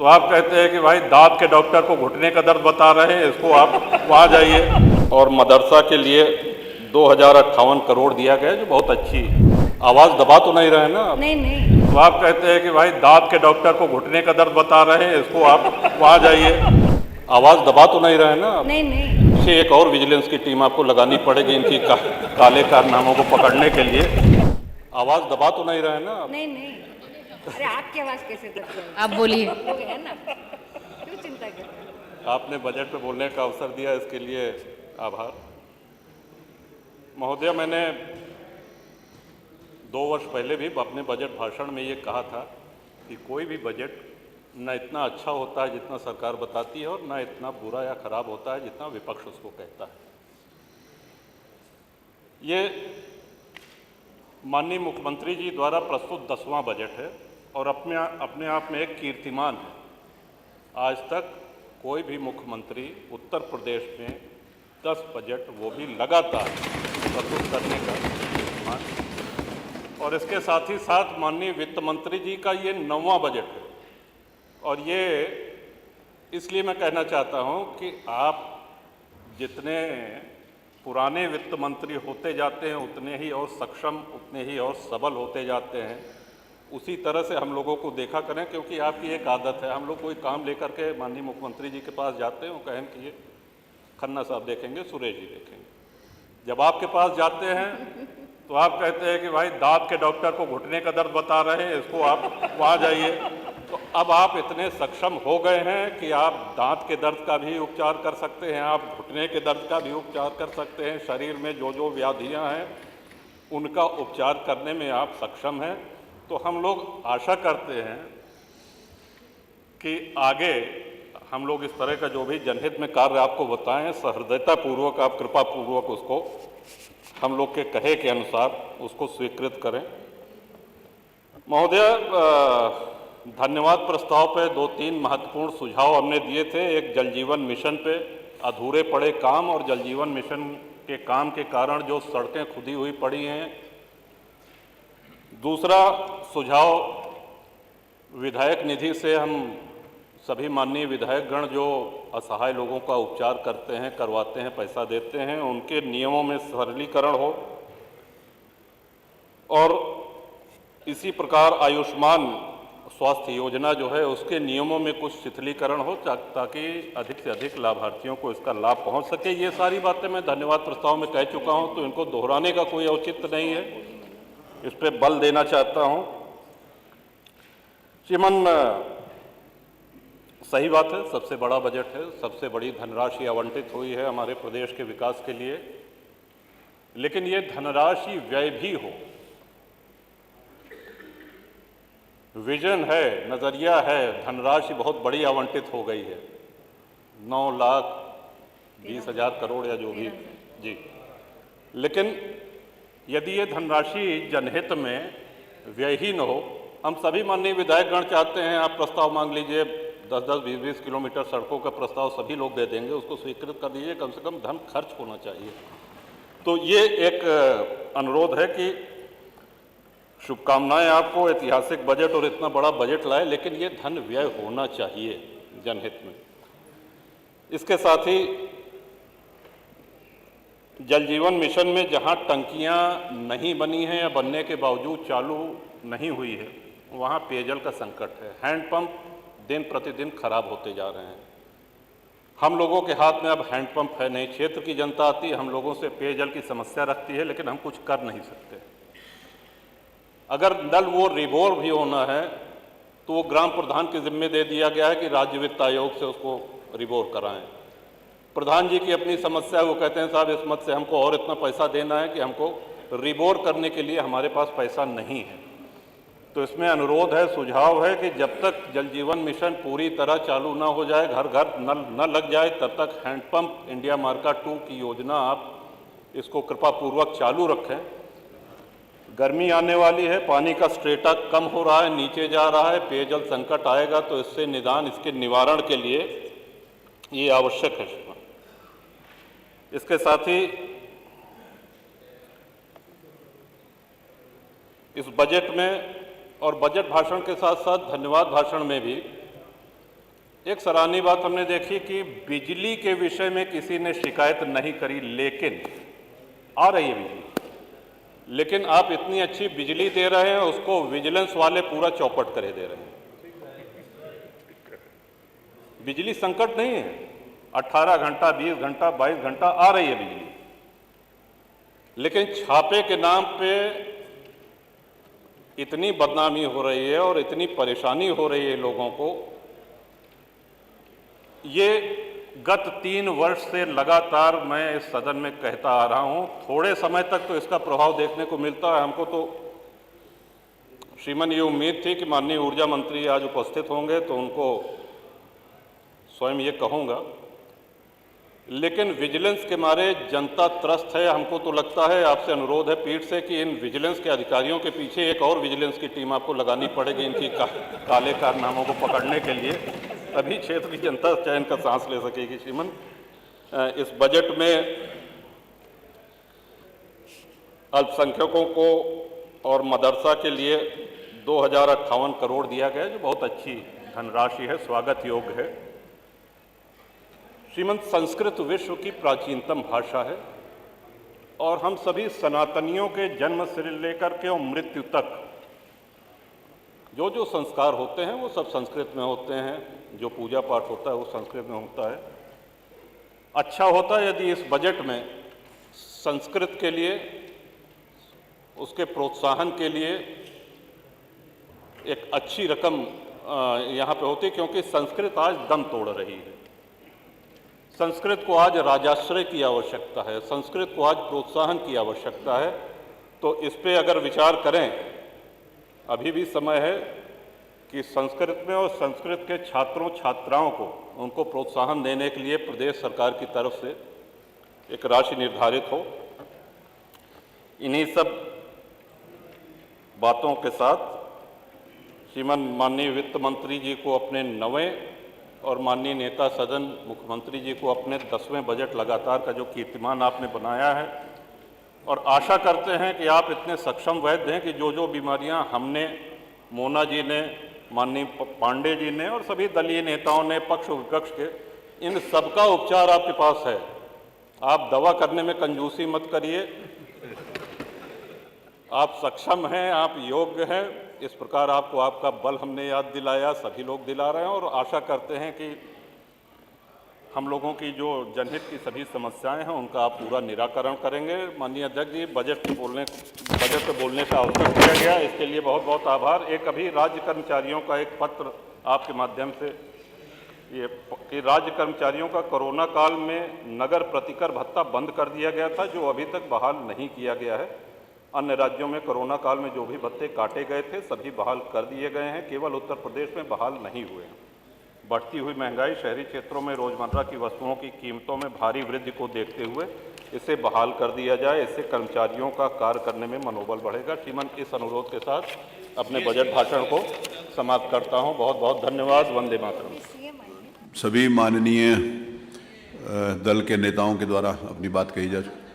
आप कहते हैं कि भाई दांत के डॉक्टर को घुटने का दर्द बता रहे हैं, इसको आप वहाँ जाइए। और मदरसा के लिए 2058 करोड़ दिया गया, जो बहुत अच्छी। आवाज़ दबा तो नहीं रहे ना आप? नहीं। तो आप कहते हैं कि भाई दांत के डॉक्टर को घुटने का दर्द बता रहे हैं, इसको आप वहाँ जाइए। आवाज़ दबा तो नहीं रहे ना आप? नहीं। इसे एक और विजिलेंस की टीम आपको लगानी पड़ेगी इनकी काले कारनामों को पकड़ने के लिए। आवाज़ दबा तो नहीं रहे ना आप? नहीं। अरे आपकी आवाज कैसे दबती है? आप बोलिए। लोग हैं ना, क्यों चिंता करते हैं? आपने बजट पे बोलने का अवसर दिया, इसके लिए आभार। महोदय, मैंने 2 वर्ष पहले भी अपने बजट भाषण में ये कहा था कि कोई भी बजट न इतना अच्छा होता है जितना सरकार बताती है, और न इतना बुरा या खराब होता है जितना विपक्ष उसको कहता है। ये माननीय मुख्यमंत्री जी द्वारा प्रस्तुत 10वां बजट है और अपने आप में एक कीर्तिमान है। आज तक कोई भी मुख्यमंत्री उत्तर प्रदेश में 10 बजट, वो भी लगातार, प्रस्तुत करने का कीर्तिमान। और इसके साथ ही साथ माननीय वित्त मंत्री जी का ये 9वां बजट है। और ये इसलिए मैं कहना चाहता हूँ कि आप जितने पुराने वित्त मंत्री होते जाते हैं उतने ही और सक्षम, उतने ही और सबल होते जाते हैं। उसी तरह से हम लोगों को देखा करें, क्योंकि आपकी एक आदत है, हम लोग कोई काम लेकर के माननीय मुख्यमंत्री जी के पास जाते हैं, वो कहें कि ये खन्ना साहब देखेंगे, सुरेश जी देखेंगे। जब आपके पास जाते हैं तो आप कहते हैं कि भाई दांत के डॉक्टर को घुटने का दर्द बता रहे हैं, इसको आप वहाँ जाइए। तो अब आप इतने सक्षम हो गए हैं कि आप दांत के दर्द का भी उपचार कर सकते हैं, आप घुटने के दर्द का भी उपचार कर सकते हैं। शरीर में जो जो व्याधियाँ हैं उनका उपचार करने में आप सक्षम हैं। तो हम लोग आशा करते हैं कि आगे हम लोग इस तरह का जो भी जनहित में कार्य आपको बताएं, सहृदयतापूर्वक, आप कृपापूर्वक उसको हम लोग के कहे के अनुसार उसको स्वीकृत करें। महोदय, धन्यवाद प्रस्ताव पे 2-3 महत्वपूर्ण सुझाव हमने दिए थे। एक जल जीवन मिशन पे अधूरे पड़े काम और जल जीवन मिशन के काम के कारण जो सड़कें खुदी हुई पड़ी हैं। दूसरा सुझाव, विधायक निधि से हम सभी माननीय विधायकगण जो असहाय लोगों का उपचार करते हैं, करवाते हैं, पैसा देते हैं, उनके नियमों में सरलीकरण हो। और इसी प्रकार आयुष्मान स्वास्थ्य योजना जो है उसके नियमों में कुछ शिथिलीकरण हो, ताकि अधिक से अधिक लाभार्थियों को इसका लाभ पहुंच सके। ये सारी बातें मैं धन्यवाद प्रस्ताव में कह चुका हूं, तो इनको दोहराने का कोई औचित्य नहीं है। इस पे बल देना चाहता हूं। श्रीमान, सही बात है, सबसे बड़ा बजट है, सबसे बड़ी धनराशि आवंटित हुई है हमारे प्रदेश के विकास के लिए। लेकिन ये धनराशि व्यय भी हो, विजन है, नजरिया है, धनराशि बहुत बड़ी आवंटित हो गई है, 9,20,000 करोड़ या जो भी जी। लेकिन यदि ये धनराशि जनहित में व्ययहीन हो, हम सभी माननीय विधायकगण चाहते हैं, आप प्रस्ताव मांग लीजिए, 10-10, 20-20 किलोमीटर सड़कों का प्रस्ताव सभी लोग दे देंगे, उसको स्वीकृत कर दीजिए। कम से कम धन खर्च होना चाहिए। तो ये एक अनुरोध है कि शुभकामनाएं आपको, ऐतिहासिक बजट और इतना बड़ा बजट लाए, लेकिन ये धन व्यय होना चाहिए जनहित में। इसके साथ ही जल जीवन मिशन में जहां टंकियां नहीं बनी हैं या बनने के बावजूद चालू नहीं हुई है, वहां पेयजल का संकट है। हैंडपंप दिन प्रतिदिन खराब होते जा रहे हैं। हम लोगों के हाथ में अब हैंडपंप है नहीं। क्षेत्र की जनता आती है, हम लोगों से पेयजल की समस्या रखती है, लेकिन हम कुछ कर नहीं सकते। अगर नल वो रिबोर भी होना है तो वो ग्राम प्रधान के जिम्मे दे दिया गया है कि राज्य वित्त आयोग से उसको रिबोर कराएं। प्रधान जी की अपनी समस्या है, वो कहते हैं साहब इस मत से हमको और इतना पैसा देना है कि हमको रिबोर करने के लिए हमारे पास पैसा नहीं है। तो इसमें अनुरोध है, सुझाव है कि जब तक जल जीवन मिशन पूरी तरह चालू ना हो जाए, घर घर नल न लग जाए, तब तक हैंडपंप इंडिया मार्का 2 की योजना आप इसको कृपापूर्वक चालू रखें। गर्मी आने वाली है, पानी का स्ट्रेटा कम हो रहा है, नीचे जा रहा है, पेयजल संकट आएगा, तो इससे निदान, इसके निवारण के लिए ये आवश्यक है। इसके साथ ही इस बजट में और बजट भाषण के साथ साथ धन्यवाद भाषण में भी एक सराहनीय बात हमने देखी कि बिजली के विषय में किसी ने शिकायत नहीं करी, लेकिन आ रही है बिजली, लेकिन आप इतनी अच्छी बिजली दे रहे हैं, उसको विजिलेंस वाले पूरा चौपट करे दे रहे हैं। बिजली संकट नहीं है, 18 घंटा, 20 घंटा, 22 घंटा आ रही है बिजली, लेकिन छापे के नाम पे इतनी बदनामी हो रही है और इतनी परेशानी हो रही है लोगों को। ये गत 3 वर्ष से लगातार मैं इस सदन में कहता आ रहा हूं। थोड़े समय तक तो इसका प्रभाव देखने को मिलता है हमको। तो श्रीमान, ये उम्मीद थी कि माननीय ऊर्जा मंत्री आज उपस्थित होंगे तो उनको स्वयं ये कहूँगा, लेकिन विजिलेंस के मारे जनता त्रस्त है। हमको तो लगता है, आपसे अनुरोध है पीठ से, कि इन विजिलेंस के अधिकारियों के पीछे एक और विजिलेंस की टीम आपको लगानी पड़ेगी इनकी काले कारनामों को पकड़ने के लिए, तभी क्षेत्र की जनता चैन का सांस ले सकेगी। श्रीमान, इस बजट में अल्पसंख्यकों को और मदरसा के लिए 2058 करोड़ दिया गया, जो बहुत अच्छी धनराशि है, स्वागत योग्य है। श्रीमंत, संस्कृत विश्व की प्राचीनतम भाषा है और हम सभी सनातनियों के जन्म से लेकर के और मृत्यु तक जो जो संस्कार होते हैं वो सब संस्कृत में होते हैं। जो पूजा पाठ होता है वो संस्कृत में होता है। अच्छा होता है यदि इस बजट में संस्कृत के लिए, उसके प्रोत्साहन के लिए एक अच्छी रकम यहाँ पे होती, क्योंकि संस्कृत आज दम तोड़ रही है। संस्कृत को आज राजाश्रय की आवश्यकता है, संस्कृत को आज प्रोत्साहन की आवश्यकता है। तो इस पे अगर विचार करें, अभी भी समय है कि संस्कृत में और संस्कृत के छात्रों छात्राओं को, उनको प्रोत्साहन देने के लिए प्रदेश सरकार की तरफ से एक राशि निर्धारित हो। इन्हीं सब बातों के साथ श्रीमान माननीय वित्त मंत्री जी को अपने 9वें और माननीय नेता सदन मुख्यमंत्री जी को अपने 10वें बजट लगातार का जो कीर्तिमान आपने बनाया है, और आशा करते हैं कि आप इतने सक्षम वैद्य हैं कि जो जो बीमारियां हमने, मोना जी ने, माननीय पांडे जी ने और सभी दलीय नेताओं ने, पक्ष विपक्ष के, इन सबका उपचार आपके पास है। आप दवा करने में कंजूसी मत करिए। आप सक्षम हैं, आप योग्य हैं। इस प्रकार आपको आपका बल हमने याद दिलाया, सभी लोग दिला रहे हैं, और आशा करते हैं कि हम लोगों की जो जनहित की सभी समस्याएं हैं उनका आप पूरा निराकरण करेंगे। माननीय अध्यक्ष जी, बजट पे बोलने का अवसर दिया गया, इसके लिए बहुत बहुत आभार। एक अभी राज्य कर्मचारियों का एक पत्र आपके माध्यम से, ये कि राज्य कर्मचारियों का कोरोना काल में नगर प्रतिकर भत्ता बंद कर दिया गया था, जो अभी तक बहाल नहीं किया गया है। अन्य राज्यों में कोरोना काल में जो भी भत्ते काटे गए थे सभी बहाल कर दिए गए हैं, केवल उत्तर प्रदेश में बहाल नहीं हुए हैं। बढ़ती हुई महंगाई, शहरी क्षेत्रों में रोजमर्रा की वस्तुओं की कीमतों में भारी वृद्धि को देखते हुए इसे बहाल कर दिया जाए। इससे कर्मचारियों का कार्य करने में मनोबल बढ़ेगा। श्रीमान, इस अनुरोध के साथ अपने बजट भाषण को समाप्त करता हूं। बहुत बहुत धन्यवाद। वंदे मातरम। सभी माननीय दल के नेताओं के द्वारा अपनी बात कही जा चुकी।